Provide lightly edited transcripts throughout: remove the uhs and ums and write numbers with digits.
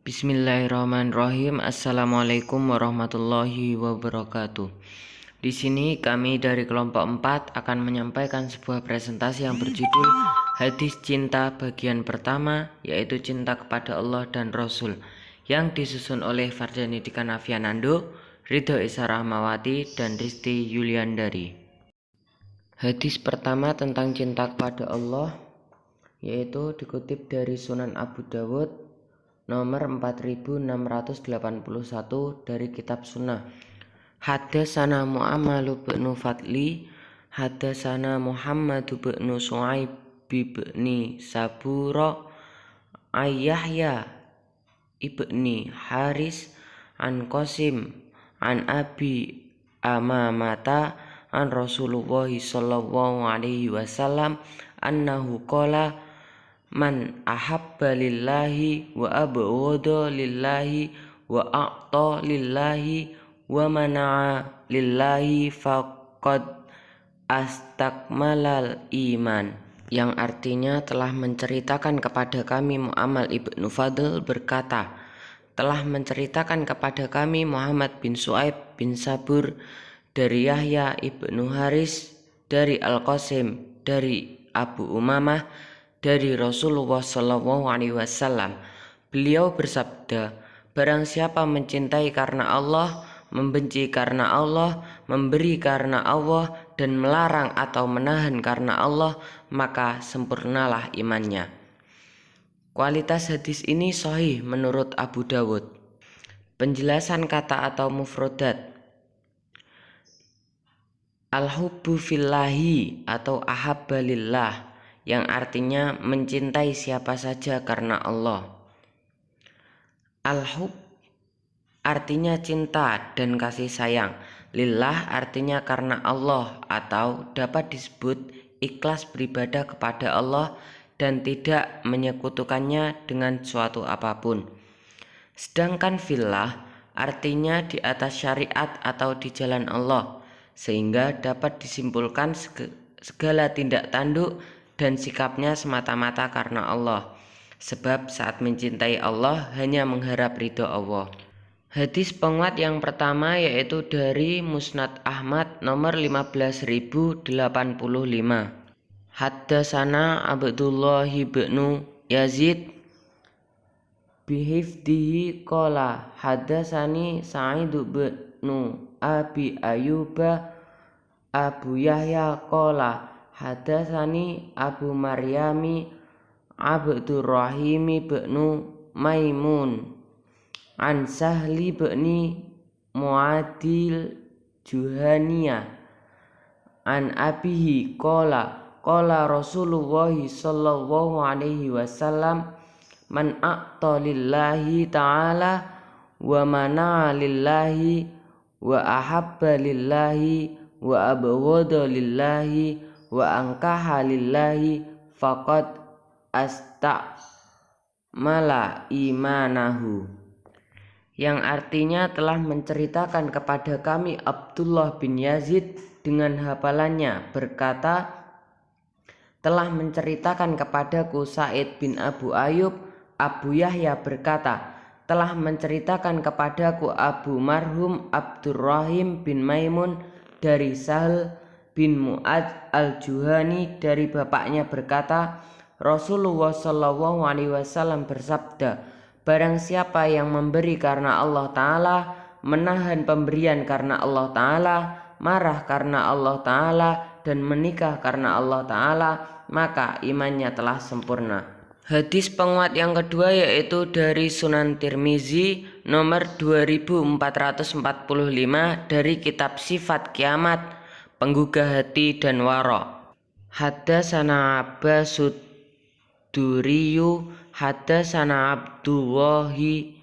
Bismillahirrahmanirrahim. Assalamualaikum warahmatullahi wabarakatuh. Di sini kami dari kelompok 4 akan menyampaikan sebuah presentasi yang berjudul Hadis Cinta bagian pertama, yaitu cinta kepada Allah dan Rasul, yang disusun oleh Fardhani Dikanavianando, Ridho Issa Rahmawati, dan Risti Yuliandari. Hadis pertama tentang cinta kepada Allah yaitu dikutip dari Sunan Abu Dawud nomor 4681 dari kitab Sunnah. Hadasana Mu'ammalu bin Fadli, hadasana Muhammadu bin Su'aib bin Sabura, Ayyahya ibni Haris, an Qasim, an Abi Amamata, an Rasulullah sallallahu alaihi wasallam, annahu qala man ahabba lillahi wa abghada lillahi wa a'ta lillahi wa mana'a lillahi faqad astakmalal iman, yang artinya telah menceritakan kepada kami Mu'ammal ibnu Fadl berkata, telah menceritakan kepada kami Muhammad bin Su'aib bin Sabur dari Yahya ibnu Haris dari Al-Qasim dari Abu Umamah dari Rasulullah sallallahu alaihi wasallam. Beliau bersabda, barang siapa mencintai karena Allah, membenci karena Allah, memberi karena Allah, dan melarang atau menahan karena Allah, maka sempurnalah imannya. Kualitas hadis ini sahih menurut Abu Dawud. Penjelasan kata atau mufrodat: al-hubbu fillahi atau ahabba lillah, yang artinya mencintai siapa saja karena Allah. Al-hub artinya cinta dan kasih sayang. Lillah artinya karena Allah, atau dapat disebut ikhlas beribadah kepada Allah dan tidak menyekutukannya dengan suatu apapun. Sedangkan fillah artinya di atas syariat atau di jalan Allah, sehingga dapat disimpulkan segala tindak tanduk dan sikapnya semata-mata karena Allah, sebab saat mencintai Allah hanya mengharap ridho Allah. Hadis penguat yang pertama yaitu dari Musnad Ahmad nomor 15085. Haddasana Abdullah bin Yazid bihifdihi qala haddasani Sa'id bin Abi Ayyuba Abu Yahya qala hadasani Abu Maryami Abdurrahim bin Maimun an Sahli bin Muadil Juhaniyah an abihi qala qala Rasulullah sallallahu alaihi wasallam man a'ta lillahi ta'ala wa mana'a lillahi wa ahabba lillahi wa abghada lillahi wa angkaha lillahi faqad astakmala imanahu, yang artinya telah menceritakan kepada kami Abdullah bin Yazid dengan hafalannya berkata, telah menceritakan kepadaku Sa'id bin Abu Ayyub. Abu Yahya berkata, telah menceritakan kepadaku Abu Marhum Abdurrahim bin Maimun dari Sahl bin Mu'adz al-Juhani dari bapaknya berkata, Rasulullah sallallahu alaihi wasallam bersabda, barang siapa yang memberi karena Allah Ta'ala, menahan pemberian karena Allah Ta'ala, marah karena Allah Ta'ala, dan menikah karena Allah Ta'ala, maka imannya telah sempurna. Hadis penguat yang kedua yaitu dari Sunan Tirmizi nomor 2445 dari kitab Sifat Kiamat, penggugah hati dan wara. Hadasana Abbasud Duriyu hadasana Abdullahi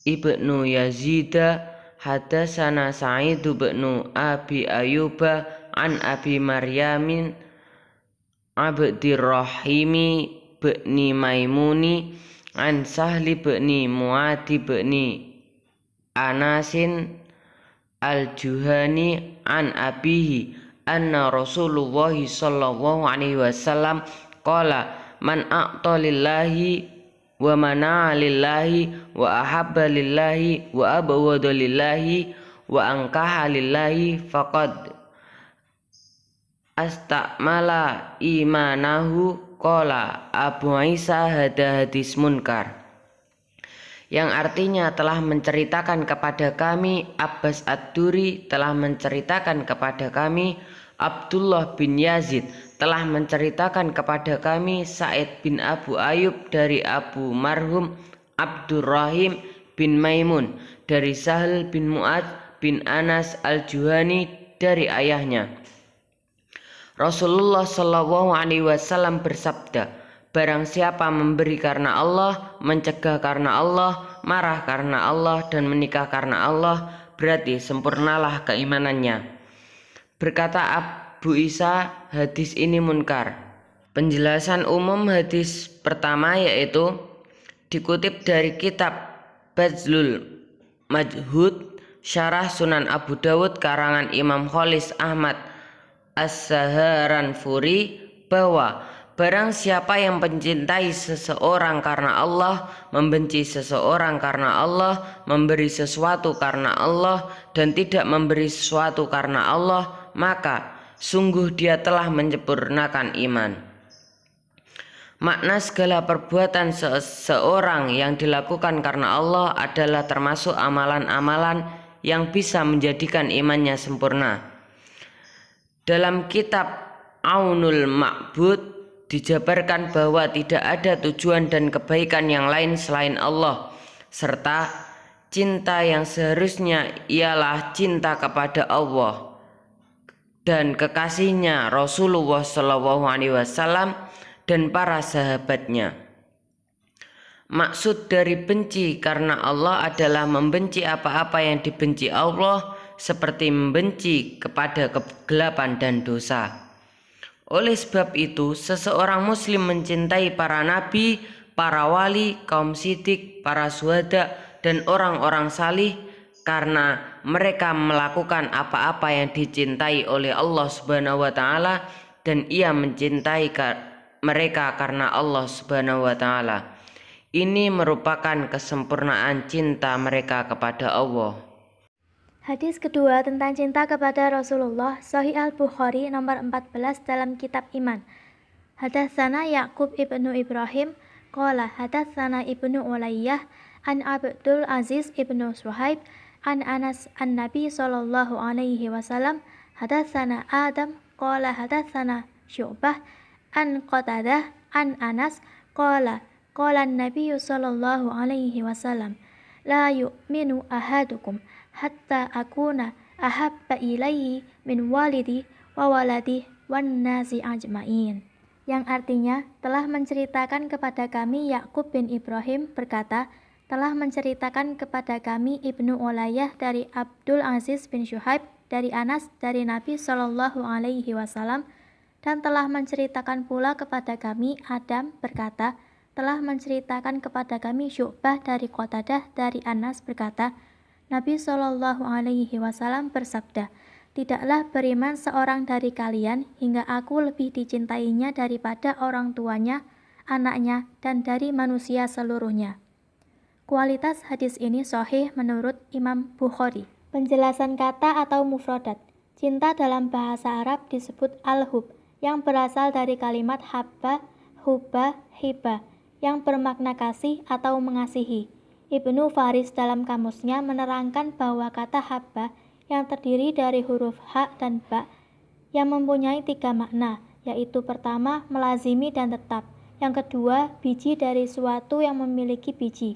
ibnu Yazida hadasana Sa'id bin Abi Ayyuba an Abi Maryamin Abdirrahimi bin Maimuni an Sahli bin Muadi bin Anasin al-Juhani an abihi anna Rasulullah sallallahu alaihi wasallam qala man a'ta lillahi wa mana'a lillahi wa ahabba lillahi wa abghadha lillahi wa ankaha lillahi faqad astakmala imanahu. Qala Abu Isa hada hadis munkar, yang artinya telah menceritakan kepada kami Abbas Ad-Duri, telah menceritakan kepada kami Abdullah bin Yazid, telah menceritakan kepada kami Sa'id bin Abu Ayyub dari Abu Marhum Abdurrahim bin Maimun dari Sahal bin Mu'adz bin Anas al-Juhani dari ayahnya. Rasulullah Shallallahu Alaihi Wasallam bersabda, barang siapa memberi karena Allah, mencegah karena Allah, marah karena Allah, dan menikah karena Allah, berarti sempurnalah keimanannya. Berkata Abu Isa, hadis ini munkar. Penjelasan umum hadis pertama yaitu dikutip dari kitab Bazlul Majhud Syarah Sunan Abu Dawud karangan Imam Khalis Ahmad As-Saharanfuri, bahwa barang siapa yang mencintai seseorang karena Allah, membenci seseorang karena Allah, memberi sesuatu karena Allah, dan tidak memberi sesuatu karena Allah, maka sungguh dia telah menyempurnakan iman. Makna segala perbuatan seseorang yang dilakukan karena Allah adalah termasuk amalan-amalan yang bisa menjadikan imannya sempurna. Dalam kitab Aunul Ma'bud dijabarkan bahwa tidak ada tujuan dan kebaikan yang lain selain Allah, serta cinta yang seharusnya ialah cinta kepada Allah dan kekasihnya Rasulullah SAW dan para sahabatnya. Maksud dari benci karena Allah adalah membenci apa-apa yang dibenci Allah, seperti membenci kepada kegelapan dan dosa. Oleh sebab itu, seseorang muslim mencintai para nabi, para wali, kaum siddiq, para syuhada, dan orang-orang salih karena mereka melakukan apa-apa yang dicintai oleh Allah Subhanahu wa taala, dan ia mencintai mereka karena Allah Subhanahu wa taala. Ini merupakan kesempurnaan cinta mereka kepada Allah. Hadis kedua tentang cinta kepada Rasulullah, Sahih Al-Bukhari nomor 14 dalam kitab Iman. Hadatsana Ya'qub ibnu Ibrahim, qala hadatsana Ibnu Ulayyah an Abdul Aziz ibnu Suhaib an Anas an Nabi sallallahu alaihi wasallam. Hadatsana Adam qala hadatsana Syu'bah an Qatadah an Anas qala qala Nabi sallallahu alaihi wasallam, la yu'minu ahadukum hatta akuna ahabba ilaihi min walidi wa waladi wan nasi ajmain. Yang artinya telah menceritakan kepada kami Ya'qub bin Ibrahim berkata, telah menceritakan kepada kami Ibnu Ulayyah dari Abdul Aziz bin Syuhaib dari Anas dari Nabi Shallallahu Alaihi Wasallam, dan telah menceritakan pula kepada kami Adam berkata, telah menceritakan kepada kami Syu'bah dari Qatadah dari Anas berkata, Nabi Shallallahu Alaihi Wasallam bersabda, tidaklah beriman seorang dari kalian hingga aku lebih dicintainya daripada orang tuanya, anaknya, dan dari manusia seluruhnya. Kualitas hadis ini sahih menurut Imam Bukhari. Penjelasan kata atau mufradat. Cinta dalam bahasa Arab disebut al-hub, yang berasal dari kalimat habba, hubba, hibba, yang bermakna kasih atau mengasihi. Ibnu Faris dalam kamusnya menerangkan bahwa kata habba yang terdiri dari huruf ha dan ba yang mempunyai 3 makna, yaitu pertama, melazimi dan tetap, yang kedua, biji dari suatu yang memiliki biji,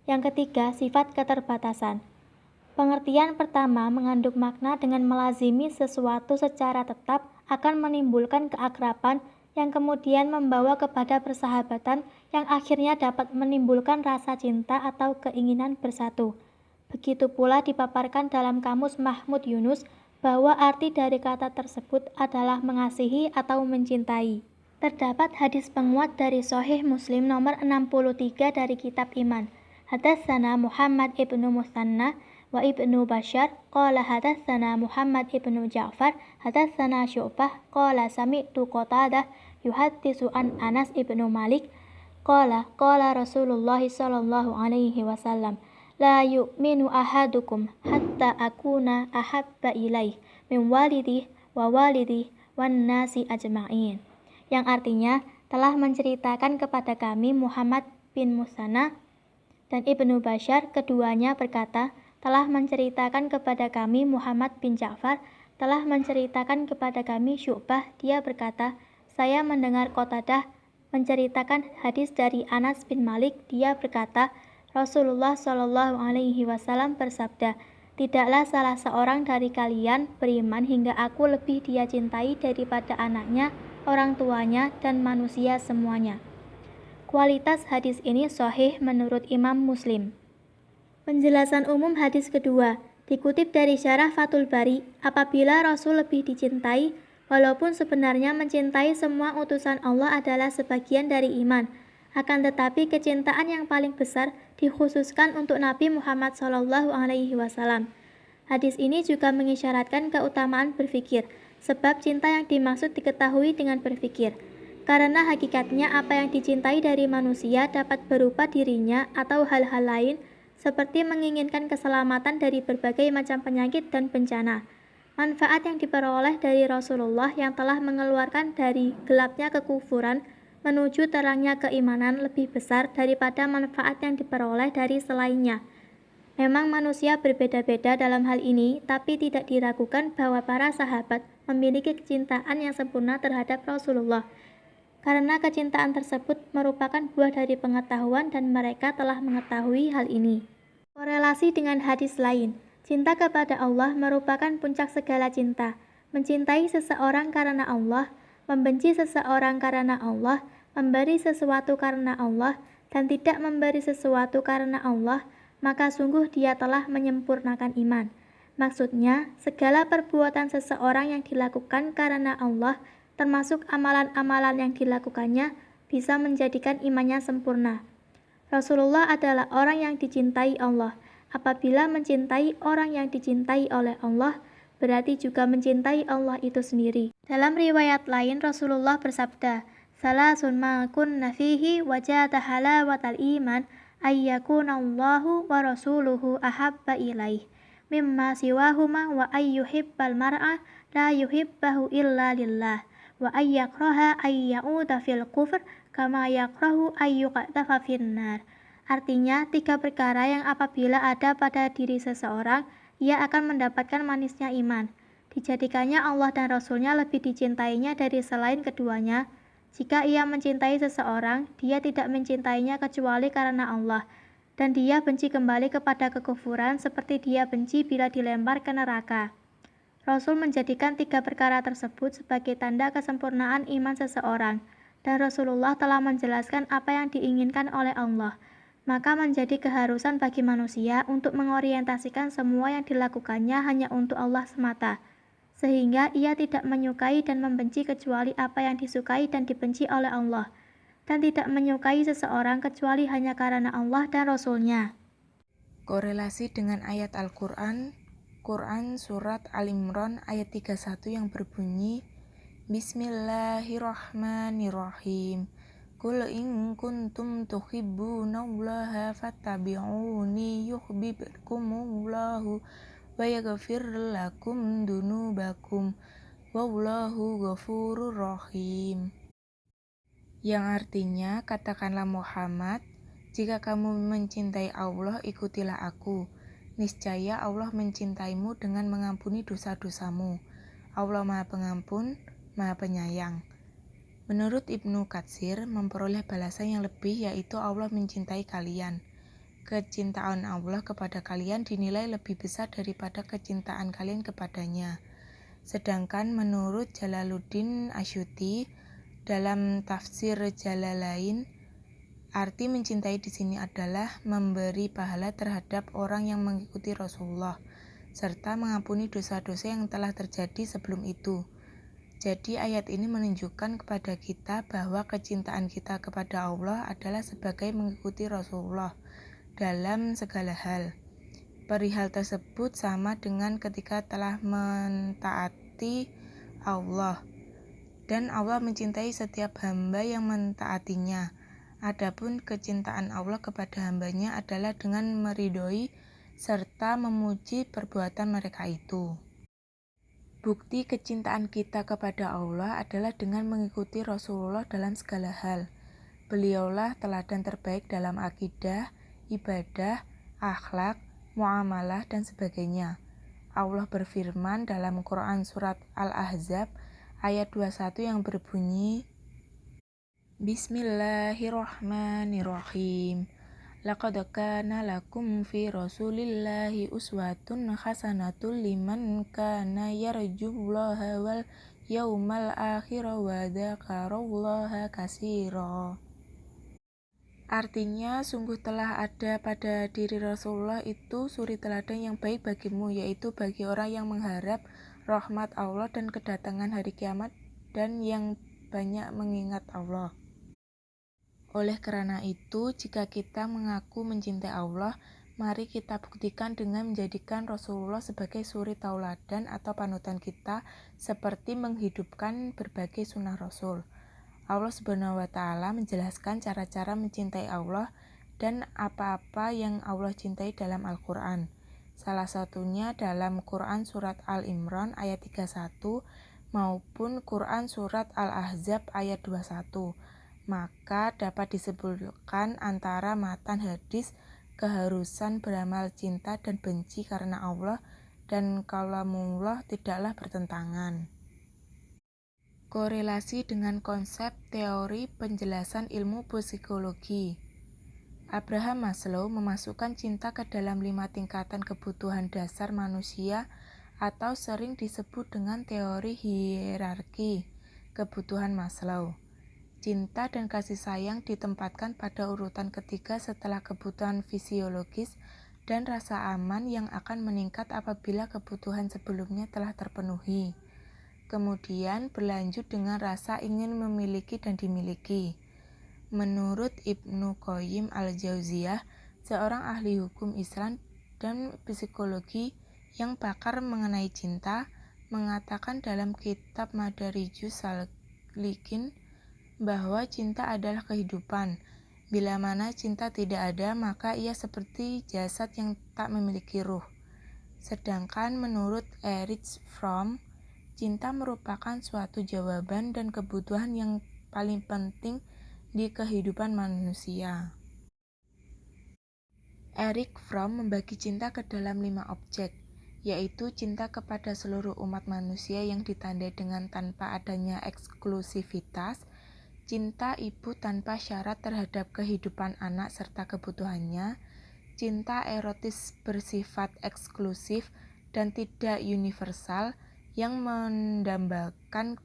yang ketiga, sifat keterbatasan. Pengertian pertama mengandung makna dengan melazimi sesuatu secara tetap akan menimbulkan keakraban yang kemudian membawa kepada persahabatan yang akhirnya dapat menimbulkan rasa cinta atau keinginan bersatu. Begitu pula dipaparkan dalam kamus Mahmud Yunus bahwa arti dari kata tersebut adalah mengasihi atau mencintai. Terdapat hadis penguat dari Sahih Muslim nomor 63 dari kitab Iman. Hadatsana Muhammad ibnu Musanna wa ibnu Bashar qala hadatsana Muhammad ibnu Ja'far hadatsana Syu'bah qala sami'tu Qatadah yuhaddisu an Anas ibnu Malik Qala Rasulullah sallallahu alaihi wasallam, la yu'minu ahadukum hatta akuna ahabba ilaih min walidih wa walidih wan nasi ajma'in. Yang artinya telah menceritakan kepada kami Muhammad bin Musanna dan Ibnu Bashar, keduanya berkata, telah menceritakan kepada kami Muhammad bin Ja'far, telah menceritakan kepada kami Syu'bah, dia berkata, saya mendengar Qatadah menceritakan hadis dari Anas bin Malik, dia berkata, Rasulullah Shallallahu alaihi wasallam bersabda, tidaklah salah seorang dari kalian beriman hingga aku lebih dia cintai daripada anaknya, orang tuanya, dan manusia semuanya. Kualitas hadis ini sahih menurut Imam Muslim. Penjelasan umum hadis kedua, dikutip dari Syarah Fathul Bari, apabila Rasul lebih dicintai, walaupun sebenarnya mencintai semua utusan Allah adalah sebagian dari iman, akan tetapi kecintaan yang paling besar dikhususkan untuk Nabi Muhammad SAW. Hadis ini juga mengisyaratkan keutamaan berfikir, sebab cinta yang dimaksud diketahui dengan berfikir. Karena hakikatnya apa yang dicintai dari manusia dapat berupa dirinya atau hal-hal lain, seperti menginginkan keselamatan dari berbagai macam penyakit dan bencana. Manfaat yang diperoleh dari Rasulullah yang telah mengeluarkan dari gelapnya kekufuran menuju terangnya keimanan lebih besar daripada manfaat yang diperoleh dari selainnya. Memang manusia berbeda-beda dalam hal ini, tapi tidak diragukan bahwa para sahabat memiliki kecintaan yang sempurna terhadap Rasulullah. Karena kecintaan tersebut merupakan buah dari pengetahuan dan mereka telah mengetahui hal ini. Korelasi dengan hadis lain, cinta kepada Allah merupakan puncak segala cinta. Mencintai seseorang karena Allah, membenci seseorang karena Allah, memberi sesuatu karena Allah, dan tidak memberi sesuatu karena Allah, maka sungguh dia telah menyempurnakan iman. Maksudnya, segala perbuatan seseorang yang dilakukan karena Allah, termasuk amalan-amalan yang dilakukannya, bisa menjadikan imannya sempurna. Rasulullah adalah orang yang dicintai Allah. Apabila mencintai orang yang dicintai oleh Allah, berarti juga mencintai Allah itu sendiri. Dalam riwayat lain, Rasulullah bersabda, salasun ma kunna fihi wajada halawatal iman ayyakunallahu wa rasuluhu ahabba ilaih mimma siwahuma wa ayyuhibbal mar'a la yuhibbahu illa lillah wa ayyakraha ayyauda fil kufr kama yakrahu ayyuqadhafa finnar. Artinya, 3 perkara yang apabila ada pada diri seseorang, ia akan mendapatkan manisnya iman. Dijadikannya Allah dan Rasulnya lebih dicintainya dari selain keduanya. Jika ia mencintai seseorang, dia tidak mencintainya kecuali karena Allah, dan dia benci kembali kepada kekufuran seperti dia benci bila dilempar ke neraka. Rasul menjadikan 3 perkara tersebut sebagai tanda kesempurnaan iman seseorang, dan Rasulullah telah menjelaskan apa yang diinginkan oleh Allah. Maka menjadi keharusan bagi manusia untuk mengorientasikan semua yang dilakukannya hanya untuk Allah semata, sehingga ia tidak menyukai dan membenci kecuali apa yang disukai dan dibenci oleh Allah, dan tidak menyukai seseorang kecuali hanya karena Allah dan Rasul-Nya. Korelasi dengan ayat Al-Quran, Quran Surat Al-Imran ayat 31 yang berbunyi, Bismillahirrahmanirrahim. Qul in kuntum tuhibbunallaha fattabi'uni yuhibbukumullahu wa yaghfir lakum dunubakum wallahu ghafurur rahim. Yang artinya, katakanlah Muhammad, jika kamu mencintai Allah, ikutilah aku. Niscaya Allah mencintaimu dengan mengampuni dosa-dosamu. Allah Maha Pengampun, Maha Penyayang. Menurut Ibnu Katsir, memperoleh balasan yang lebih yaitu Allah mencintai kalian. Kecintaan Allah kepada kalian dinilai lebih besar daripada kecintaan kalian kepadanya. Sedangkan menurut Jalaluddin Asyuti dalam tafsir Jalalain, arti mencintai di sini adalah memberi pahala terhadap orang yang mengikuti Rasulullah serta mengampuni dosa-dosa yang telah terjadi sebelum itu. Jadi ayat ini menunjukkan kepada kita bahwa kecintaan kita kepada Allah adalah sebagai mengikuti Rasulullah dalam segala hal. Perihal tersebut sama dengan ketika telah mentaati Allah, dan Allah mencintai setiap hamba yang mentaatinya. Adapun kecintaan Allah kepada hambanya adalah dengan meridhoi serta memuji perbuatan mereka itu. Bukti kecintaan kita kepada Allah adalah dengan mengikuti Rasulullah dalam segala hal. Beliaulah teladan terbaik dalam akidah, ibadah, akhlak, muamalah, dan sebagainya. Allah berfirman dalam Quran surat Al-Ahzab ayat 21 yang berbunyi, Bismillahirrahmanirrahim. Laqad kana lakum fi Rasulillahi uswatun hasanatun liman kana yarjullaha wal yaumal akhir wa dzakarallaha katsira. Artinya, sungguh telah ada pada diri Rasulullah itu suri teladan yang baik bagimu, yaitu bagi orang yang mengharap rahmat Allah dan kedatangan hari kiamat dan yang banyak mengingat Allah. Oleh karena itu, jika kita mengaku mencintai Allah, mari kita buktikan dengan menjadikan Rasulullah sebagai suri tauladan atau panutan kita, seperti menghidupkan berbagai sunnah Rasul. Allah Subhanahu wa Ta'ala menjelaskan cara-cara mencintai Allah dan apa-apa yang Allah cintai dalam Al-Quran. Salah satunya dalam Quran Surat Al-Imran ayat 31 maupun Quran Surat Al-Ahzab ayat 21. Maka dapat disebutkan antara matan hadis keharusan beramal cinta dan benci karena Allah dan kalamullah tidaklah bertentangan. Korelasi dengan konsep teori penjelasan ilmu psikologi. Abraham Maslow memasukkan cinta ke dalam 5 tingkatan kebutuhan dasar manusia atau sering disebut dengan teori hierarki kebutuhan Maslow. Cinta dan kasih sayang ditempatkan pada urutan ketiga setelah kebutuhan fisiologis dan rasa aman yang akan meningkat apabila kebutuhan sebelumnya telah terpenuhi. Kemudian berlanjut dengan rasa ingin memiliki dan dimiliki. Menurut Ibnu Qayyim al-Jauziyah, seorang ahli hukum Islam dan psikologi yang pakar mengenai cinta, mengatakan dalam kitab Madarijus Salikin bahwa cinta adalah kehidupan. Bila mana cinta tidak ada, maka ia seperti jasad yang tak memiliki ruh. Sedangkan menurut Erich Fromm, cinta merupakan suatu jawaban dan kebutuhan yang paling penting di kehidupan manusia. Erich Fromm membagi cinta ke dalam 5 objek, yaitu cinta kepada seluruh umat manusia yang ditandai dengan tanpa adanya eksklusivitas, cinta ibu tanpa syarat terhadap kehidupan anak serta kebutuhannya, cinta erotis bersifat eksklusif dan tidak universal yang mendambakan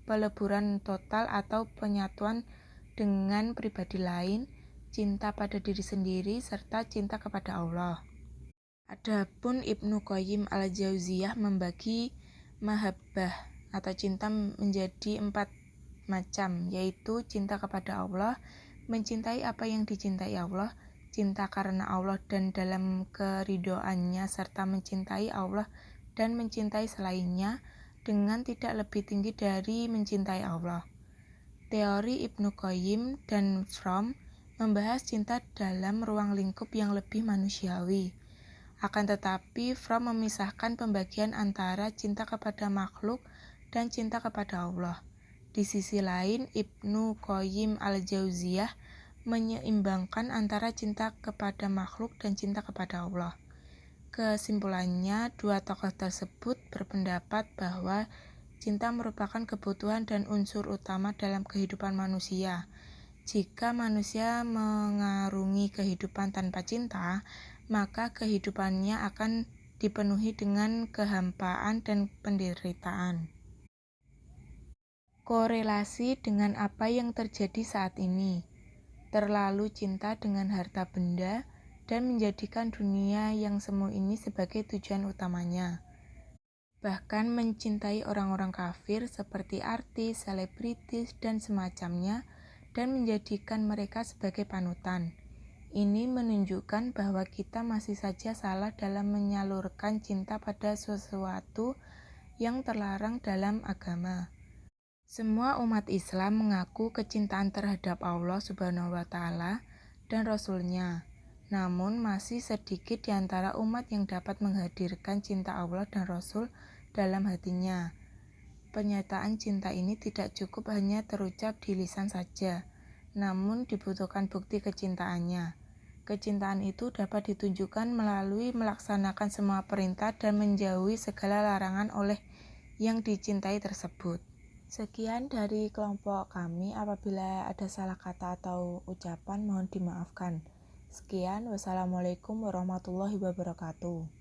peleburan total atau penyatuan dengan pribadi lain, cinta pada diri sendiri, serta cinta kepada Allah. Adapun Ibnu Qayyim al-Jauziyah membagi mahabbah atau cinta menjadi 4 macam, yaitu cinta kepada Allah, mencintai apa yang dicintai Allah, cinta karena Allah dan dalam keridhoannya, serta mencintai Allah dan mencintai selainnya dengan tidak lebih tinggi dari mencintai Allah. Teori Ibnu Qayyim dan Fromm membahas cinta dalam ruang lingkup yang lebih manusiawi. Akan tetapi, Fromm memisahkan pembagian antara cinta kepada makhluk dan cinta kepada Allah. Di sisi lain, Ibnu Qayyim al-Jauziyah menyeimbangkan antara cinta kepada makhluk dan cinta kepada Allah. Kesimpulannya, dua tokoh tersebut berpendapat bahwa cinta merupakan kebutuhan dan unsur utama dalam kehidupan manusia. Jika manusia mengarungi kehidupan tanpa cinta, maka kehidupannya akan dipenuhi dengan kehampaan dan penderitaan. Korelasi dengan apa yang terjadi saat ini. Terlalu cinta dengan harta benda dan menjadikan dunia yang semu ini sebagai tujuan utamanya. Bahkan mencintai orang-orang kafir seperti artis, selebritis, dan semacamnya dan menjadikan mereka sebagai panutan. Ini menunjukkan bahwa kita masih saja salah dalam menyalurkan cinta pada sesuatu yang terlarang dalam agama. Semua umat Islam mengaku kecintaan terhadap Allah Subhanahu wa Ta'ala dan Rasul-Nya. Namun masih sedikit di antara umat yang dapat menghadirkan cinta Allah dan Rasul dalam hatinya. Pernyataan cinta ini tidak cukup hanya terucap di lisan saja, namun dibutuhkan bukti kecintaannya. Kecintaan itu dapat ditunjukkan melalui melaksanakan semua perintah dan menjauhi segala larangan oleh yang dicintai tersebut. Sekian dari kelompok kami. Apabila ada salah kata atau ucapan mohon dimaafkan. Sekian, wassalamualaikum warahmatullahi wabarakatuh.